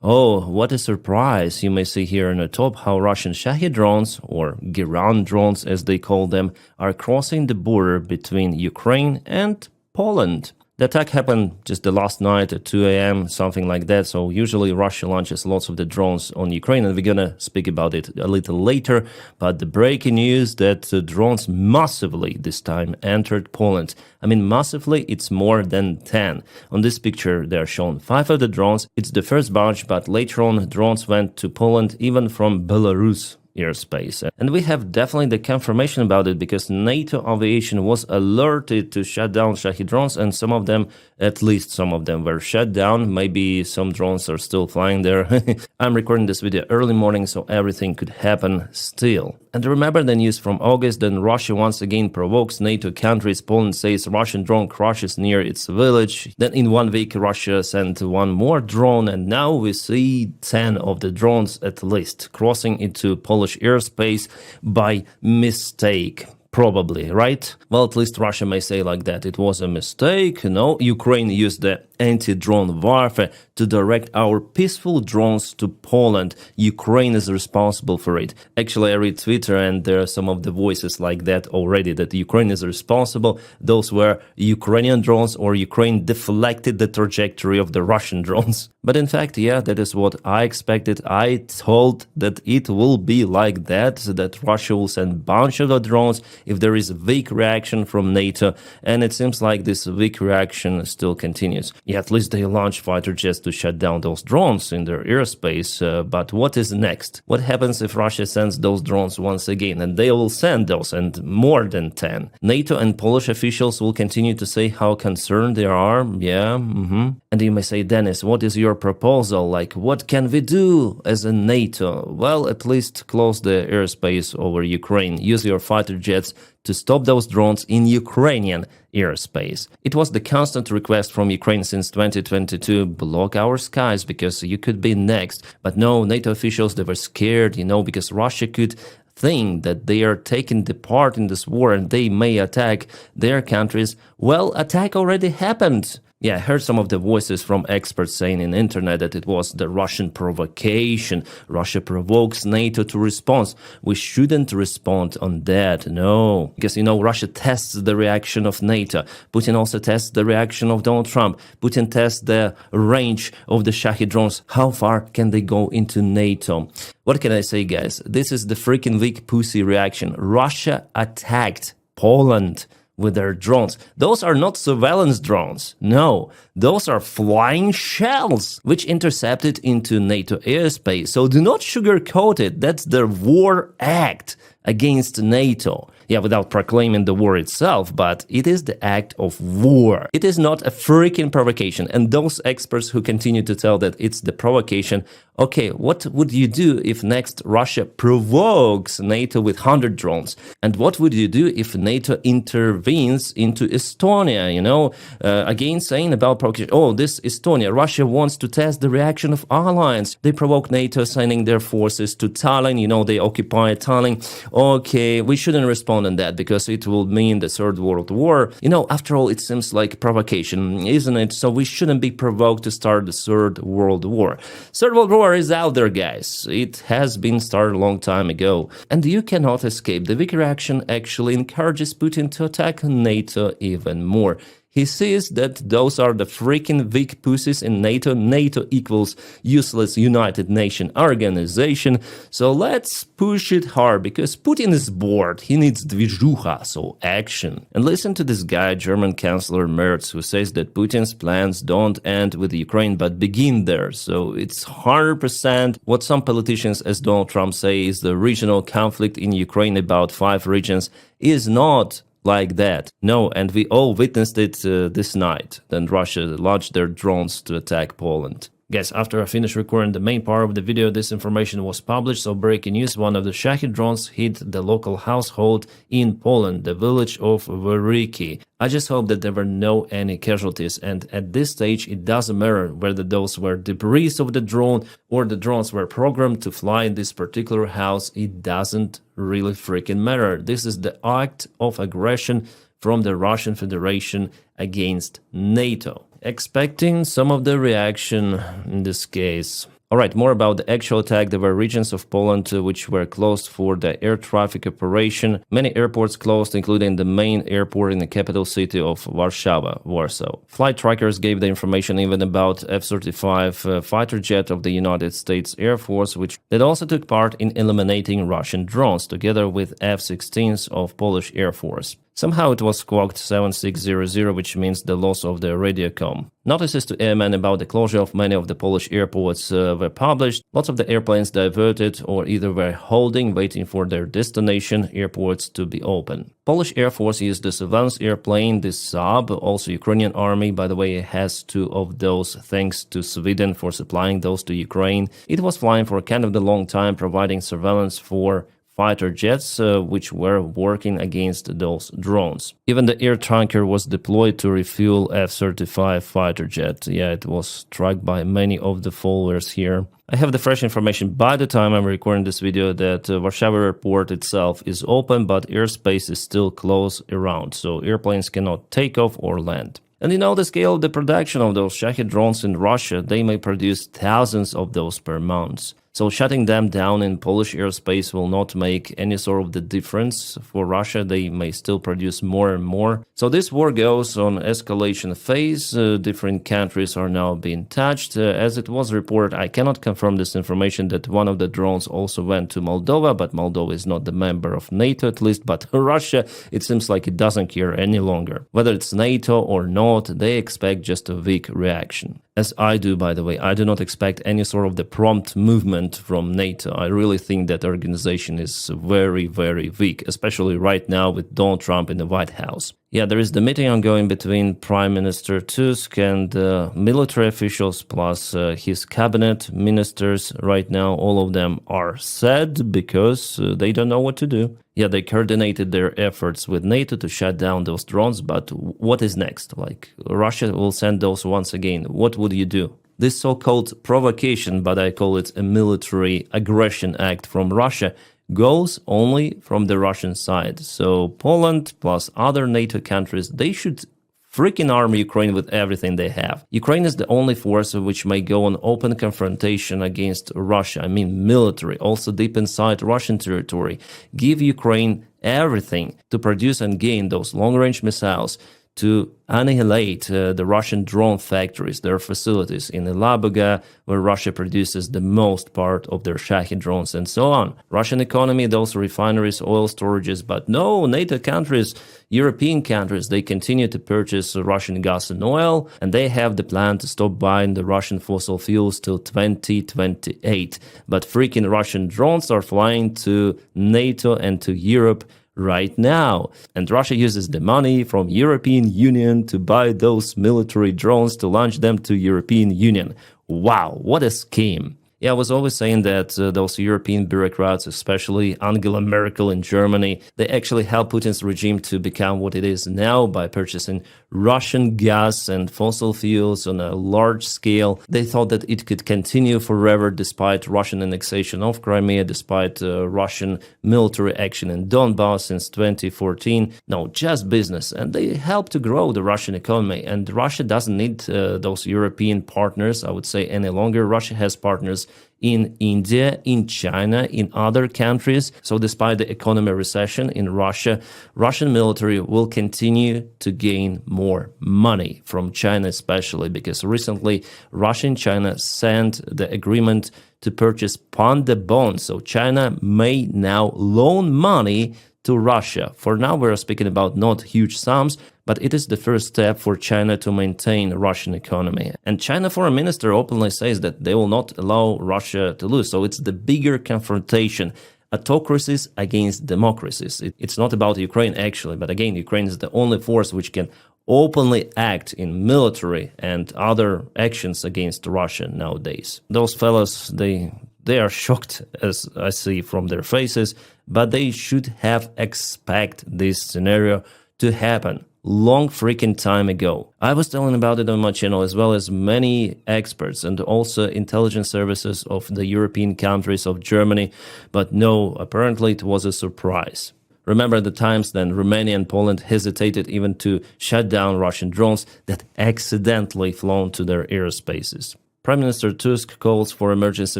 Oh, what a surprise! You may see here on the top how Russian Shahed drones, or Giran drones as they call them, are crossing the border between Ukraine and Poland. The attack happened just the last night at 2 a.m., something like that, so usually Russia launches lots of the drones on Ukraine, and we're gonna speak about it a little later, but the breaking news that drones massively this time entered Poland. I mean, massively, it's more than 10. On this picture, they are shown 5 of the drones. It's the first batch, but later on, drones went to Poland, even from Belarus airspace. And we have definitely the confirmation about it because NATO aviation was alerted to shut down Shahed drones, and some of them, at least some of them, were shut down. Maybe some drones are still flying there. I'm recording this video early morning, so everything could happen still. And remember the news from August, then Russia once again provokes NATO countries. Poland says Russian drone crashes near its village. Then in 1 week, Russia sent one more drone, and now we see 10 of the drones at least crossing into Polish airspace by mistake. Probably, right? Well, at least Russia may say like that. It was a mistake. No, Ukraine used the anti-drone warfare to direct our peaceful drones to Poland. Ukraine is responsible for it. Actually, I read Twitter and there are some of the voices like that already, that Ukraine is responsible. Those were Ukrainian drones, or Ukraine deflected the trajectory of the Russian drones. But in fact, yeah, that is what I expected. I told that it will be like that Russia will send a bunch of the drones if there is a weak reaction from NATO, and it seems like this weak reaction still continues. Yeah, at least they launch fighter jets to shut down those drones in their airspace, but what is next? What happens if Russia sends those drones once again? And they will send those, and more than 10. NATO and Polish officials will continue to say how concerned they are. Yeah, And you may say, Dennis, what is your proposal? Like, what can we do as a NATO? Well, at least close the airspace over Ukraine. Use your fighter jets to stop those drones in Ukrainian airspace. It was the constant request from Ukraine since 2022, block our skies because you could be next. But no, NATO officials, they were scared, because Russia could think that they are taking the part in this war and they may attack their countries. Well, attack already happened. Yeah, I heard some of the voices from experts saying in internet that it was the Russian provocation. Russia provokes NATO to respond. We shouldn't respond on that, no. Because, Russia tests the reaction of NATO. Putin also tests the reaction of Donald Trump. Putin tests the range of the Shahed drones. How far can they go into NATO? What can I say, guys? This is the freaking weak pussy reaction. Russia attacked Poland with their drones. Those are not surveillance drones. No, those are flying shells, which intercepted into NATO airspace. So do not sugarcoat it. That's the war act against NATO. Yeah, without proclaiming the war itself, but it is the act of war. It is not a freaking provocation. And those experts who continue to tell that it's the provocation, okay, what would you do if next Russia provokes NATO with 100 drones? And what would you do if NATO intervenes into Estonia, again saying about provocation, oh, this Estonia, Russia wants to test the reaction of allies. They provoke NATO sending their forces to Tallinn, they occupy Tallinn. Okay, we shouldn't respond on that because it will mean the Third World War. After all, it seems like provocation, isn't it? So we shouldn't be provoked to start the Third World War. Third World War is out there, guys. It has been started a long time ago. And you cannot escape. The weak reaction actually encourages Putin to attack NATO even more. He sees that those are the freaking weak pussies in NATO. NATO equals useless United Nations organization. So let's push it hard because Putin is bored. He needs движуха, so action. And listen to this guy, German Chancellor Merz, who says that Putin's plans don't end with Ukraine but begin there. So it's 100% what some politicians, as Donald Trump, say is the regional conflict in Ukraine about 5 regions is not like that. No, and we all witnessed it this night. Then Russia launched their drones to attack Poland. Guys, after I finished recording the main part of the video, this information was published. So breaking news, one of the Shahed drones hit the local household in Poland, the village of Wyryki. I just hope that there were no any casualties, and at this stage it doesn't matter whether those were debris of the drone or the drones were programmed to fly in this particular house. It doesn't really freaking matter. This is the act of aggression from the Russian Federation against NATO. Expecting some of the reaction in this case. All right, more about the actual attack. There were regions of Poland which were closed for the air traffic operation. Many airports closed, including the main airport in the capital city of Warsaw. Flight trackers gave the information even about F-35 fighter jet of the United States Air Force, which that also took part in eliminating Russian drones, together with F-16s of Polish Air Force. Somehow it was squawked 7600, which means the loss of the radiocom. Notices to airmen about the closure of many of the Polish airports were published. Lots of the airplanes diverted or either were holding, waiting for their destination airports to be open. Polish Air Force used the surveillance airplane, the Saab. Also Ukrainian army, by the way, has two of those thanks to Sweden for supplying those to Ukraine. It was flying for kind of the long time, providing surveillance for fighter jets which were working against those drones. Even the air tanker was deployed to refuel F-35 fighter jet. Yeah, it was struck by many of the followers here. I have the fresh information by the time I'm recording this video that Warsaw airport itself is open, but airspace is still closed around, so airplanes cannot take off or land. And you know the scale of the production of those Shahed drones in Russia, they may produce thousands of those per month. So shutting them down in Polish airspace will not make any sort of the difference for Russia. They may still produce more and more. So this war goes on escalation phase. Different countries are now being touched. As it was reported, I cannot confirm this information that one of the drones also went to Moldova, but Moldova is not the member of NATO at least. But Russia, it seems like it doesn't care any longer. Whether it's NATO or not, they expect just a weak reaction. As I do, by the way, I do not expect any sort of the prompt movement from NATO. I really think that organization is very, very weak, especially right now with Donald Trump in the White House. Yeah, there is the meeting ongoing between Prime Minister Tusk and military officials plus his cabinet ministers. Right now, all of them are sad because they don't know what to do. Yeah, they coordinated their efforts with NATO to shut down those drones, but what is next? Like, Russia will send those once again. What would you do? This so-called provocation, but I call it a military aggression act from Russia, goes only from the Russian side. So Poland plus other NATO countries, they should freaking arm Ukraine with everything they have. Ukraine is the only force which may go on open confrontation against Russia. I mean military, also deep inside Russian territory. Give Ukraine everything to produce and gain those long-range missiles, to annihilate the Russian drone factories, their facilities in Labuga, where Russia produces the most part of their Shahed drones and so on. Russian economy, those refineries, oil storages, but no, NATO countries, European countries, they continue to purchase Russian gas and oil, and they have the plan to stop buying the Russian fossil fuels till 2028. But freaking Russian drones are flying to NATO and to Europe right now. And Russia uses the money from European Union to buy those military drones to launch them to European Union. Wow, what a scheme. Yeah, I was always saying that those European bureaucrats, especially Angela Merkel in Germany, they actually helped Putin's regime to become what it is now by purchasing Russian gas and fossil fuels on a large scale. They thought that it could continue forever despite Russian annexation of Crimea, despite Russian military action in Donbass since 2014. No, just business. And they helped to grow the Russian economy. And Russia doesn't need those European partners, I would say, any longer. Russia has partners in India, in China, in other countries. So despite the economic recession in Russia, Russian military will continue to gain more money from China, especially because recently Russia and China sent the agreement to purchase Panda bonds. So China may now loan money to Russia. For now, we're speaking about not huge sums, but it is the first step for China to maintain the Russian economy. And China foreign minister openly says that they will not allow Russia to lose. So it's the bigger confrontation. Autocracies against democracies. It's not about Ukraine actually, but again, Ukraine is the only force which can openly act in military and other actions against Russia nowadays. Those fellows, they are shocked, as I see from their faces, but they should have expected this scenario to happen long freaking time ago. I was telling about it on my channel, as well as many experts and also intelligence services of the European countries of Germany, but no, apparently it was a surprise. Remember the times then Romania and Poland hesitated even to shut down Russian drones that accidentally flown to their airspaces. Prime Minister Tusk calls for emergency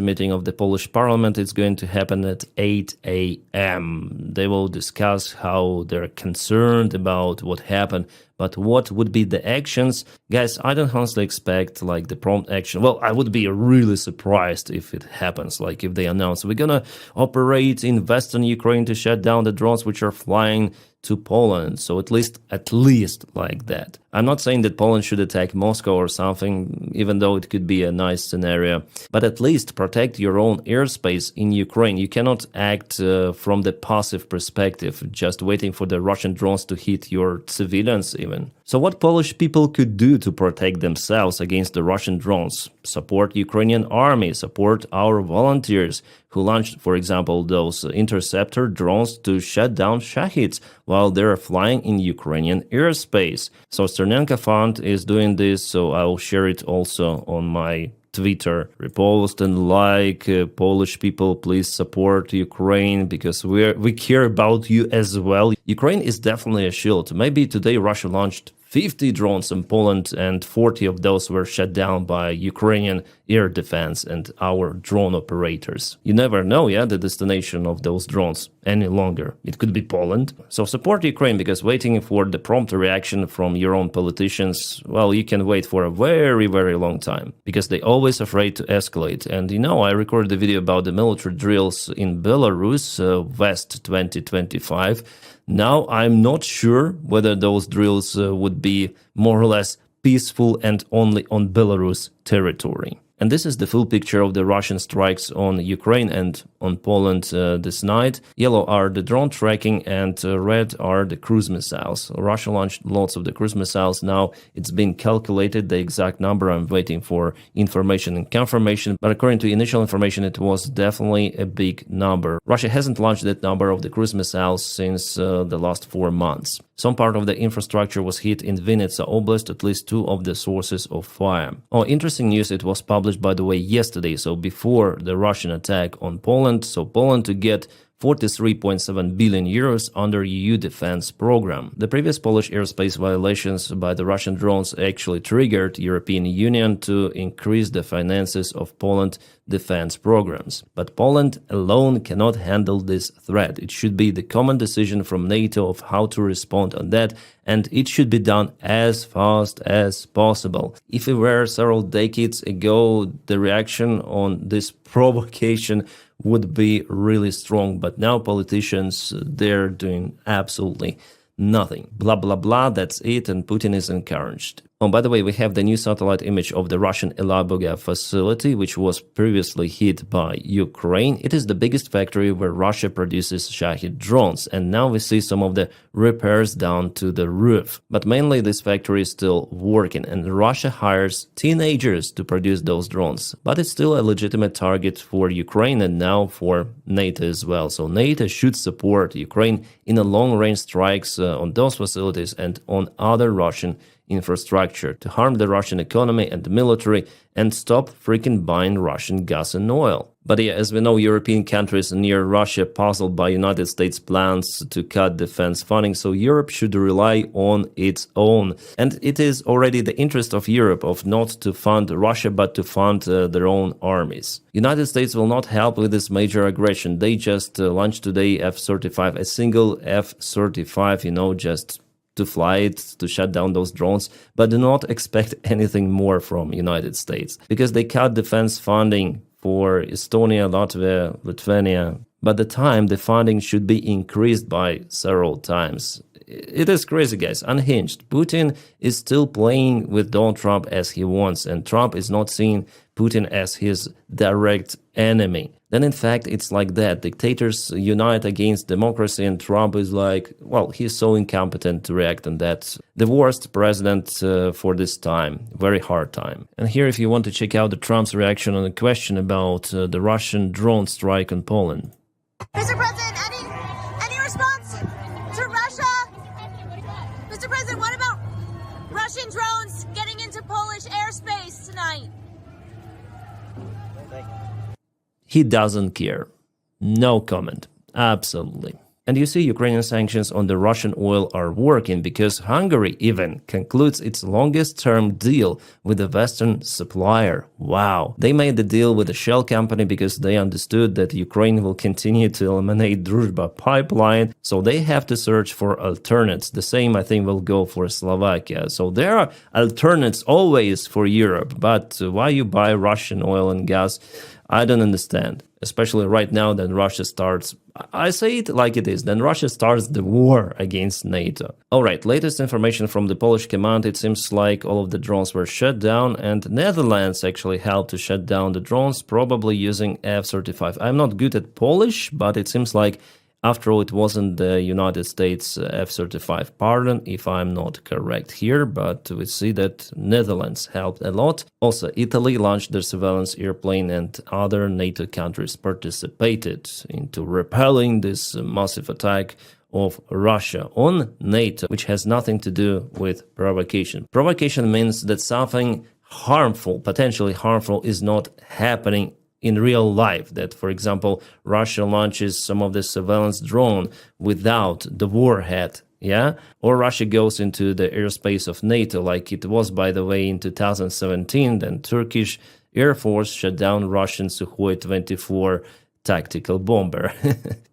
meeting of the Polish parliament. It's going to happen at 8 a.m. They will discuss how they're concerned about what happened, but what would be the actions? Guys, I don't honestly expect like the prompt action. Well, I would be really surprised if it happens, like if they announce we're gonna operate in Western Ukraine to shut down the drones which are flying to Poland. So at least like that. I'm not saying that Poland should attack Moscow or something, even though it could be a nice scenario, but at least protect your own airspace in Ukraine. You cannot act from the passive perspective, just waiting for the Russian drones to hit your civilians even. So what Polish people could do to protect themselves against the Russian drones? Support Ukrainian army, support our volunteers who launched, for example, those interceptor drones to shut down Shahids while they're flying in Ukrainian airspace. So Sternenka Fund is doing this, so I'll share it also on my Twitter. Repost and like. Polish people, please support Ukraine because we care about you as well. Ukraine is definitely a shield. Maybe today Russia launched 50 drones in Poland and 40 of those were shut down by Ukrainian air defense and our drone operators. You never know, the destination of those drones any longer. It could be Poland. So support Ukraine because waiting for the prompt reaction from your own politicians, well, you can wait for a very, very long time because they're always afraid to escalate. And I recorded a video about the military drills in Belarus, West 2025. Now, I'm not sure whether those drills would be more or less peaceful and only on Belarus territory. And this is the full picture of the Russian strikes on Ukraine and on Poland this night. Yellow are the drone tracking and red are the cruise missiles. Russia launched lots of the cruise missiles. Now it's been calculated, the exact number. I'm waiting for information and confirmation. But according to initial information, it was definitely a big number. Russia hasn't launched that number of the cruise missiles since the last 4 months. Some part of the infrastructure was hit in Vinnytsia Oblast, at least 2 of the sources of fire. Interesting news, it was published, by the way, yesterday, so before the Russian attack on Poland. So Poland to get 43.7 billion euros under EU defense program. The previous Polish airspace violations by the Russian drones actually triggered European Union to increase the finances of Poland defense programs. But Poland alone cannot handle this threat. It should be the common decision from NATO of how to respond on that, and it should be done as fast as possible. If it were several decades ago, the reaction on this provocation would be really strong, but now politicians, they're doing absolutely nothing. Blah, blah, blah, that's it, and Putin is encouraged. By the way, we have the new satellite image of the Russian Elaboga facility, which was previously hit by Ukraine. It is the biggest factory where Russia produces Shahid drones, and now we see some of the repairs down to the roof. But mainly this factory is still working, and Russia hires teenagers to produce those drones. But it's still a legitimate target for Ukraine and now for NATO as well. So NATO should support Ukraine in a long-range strikes on those facilities and on other Russian infrastructure to harm the Russian economy and the military and stop freaking buying Russian gas and oil. But as we know, European countries near Russia puzzled by United States plans to cut defense funding, so Europe should rely on its own. And it is already the interest of Europe of not to fund Russia, but to fund their own armies. United States will not help with this major aggression. They just launched today F-35, a single F-35, just to fly it, to shut down those drones, but do not expect anything more from United States because they cut defense funding for Estonia, Latvia, Lithuania. By the time the funding should be increased by several times. It is crazy, guys, unhinged. Putin is still playing with Donald Trump as he wants, and Trump is not seeing Putin as his direct enemy. Then, in fact, it's like that. Dictators unite against democracy, and Trump is like, well, he's so incompetent to react on that. The worst president for this time. Very hard time. And here, if you want to check out the Trump's reaction on the question about the Russian drone strike on Poland. Mr. President, any response to Russia? Mr. President, what about Russian drones getting into Polish airspace tonight? He doesn't care. No comment. Absolutely. And you see, Ukrainian sanctions on the Russian oil are working because Hungary even concludes its longest-term deal with a Western supplier. Wow. They made the deal with the Shell company because they understood that Ukraine will continue to eliminate Druzhba pipeline, so they have to search for alternates. The same, I think, will go for Slovakia. So there are alternates always for Europe, but why you buy Russian oil and gas? I don't understand, especially right now that Russia starts, I say it like it is, then Russia starts the war against NATO. Alright, latest information from the Polish command, it seems like all of the drones were shut down and Netherlands actually helped to shut down the drones, probably using F-35. I'm not good at Polish, but it seems like after all, it wasn't the United States F-35, pardon if I'm not correct here, but we see that Netherlands helped a lot. Also, Italy launched their surveillance airplane and other NATO countries participated into repelling this massive attack of Russia on NATO, which has nothing to do with provocation. Provocation means that something harmful, potentially harmful, is not happening in real life, that, for example, Russia launches some of the surveillance drone without the warhead, yeah? Or Russia goes into the airspace of NATO, like it was, by the way, in 2017, then Turkish Air Force shut down Russian Sukhoi 24 tactical bomber.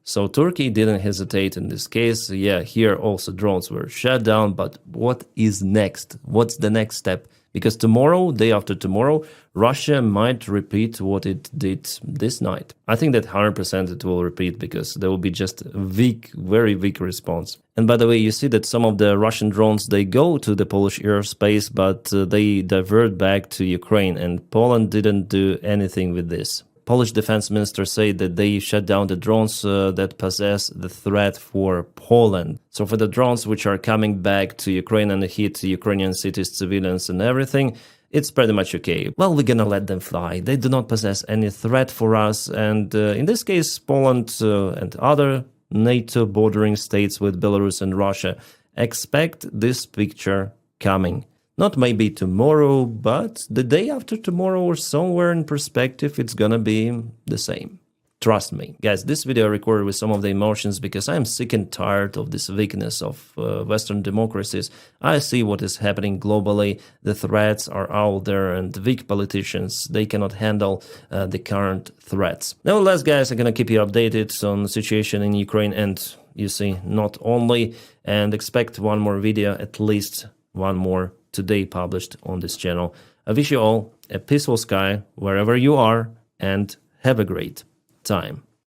So Turkey didn't hesitate in this case. Yeah, here also drones were shut down, but what is next? What's the next step? Because tomorrow, day after tomorrow, Russia might repeat what it did this night. I think that 100% it will repeat because there will be just a weak, very weak response. And by the way, you see that some of the Russian drones, they go to the Polish airspace, but they divert back to Ukraine, and Poland didn't do anything with this. Polish defense minister said that they shut down the drones that possess the threat for Poland. So for the drones which are coming back to Ukraine and hit Ukrainian cities, civilians and everything, it's pretty much okay. Well, we're gonna let them fly. They do not possess any threat for us. And in this case, Poland and other NATO bordering states with Belarus and Russia expect this picture coming. Not maybe tomorrow, but the day after tomorrow or somewhere in perspective, it's gonna be the same. Trust me. Guys, this video I recorded with some of the emotions because I'm sick and tired of this weakness of Western democracies. I see what is happening globally. The threats are out there and weak politicians, they cannot handle the current threats. Nevertheless, guys, I'm gonna keep you updated on the situation in Ukraine and, you see, not only, and expect one more video, at least one more today published on this channel. I wish you all a peaceful sky wherever you are and have a great time.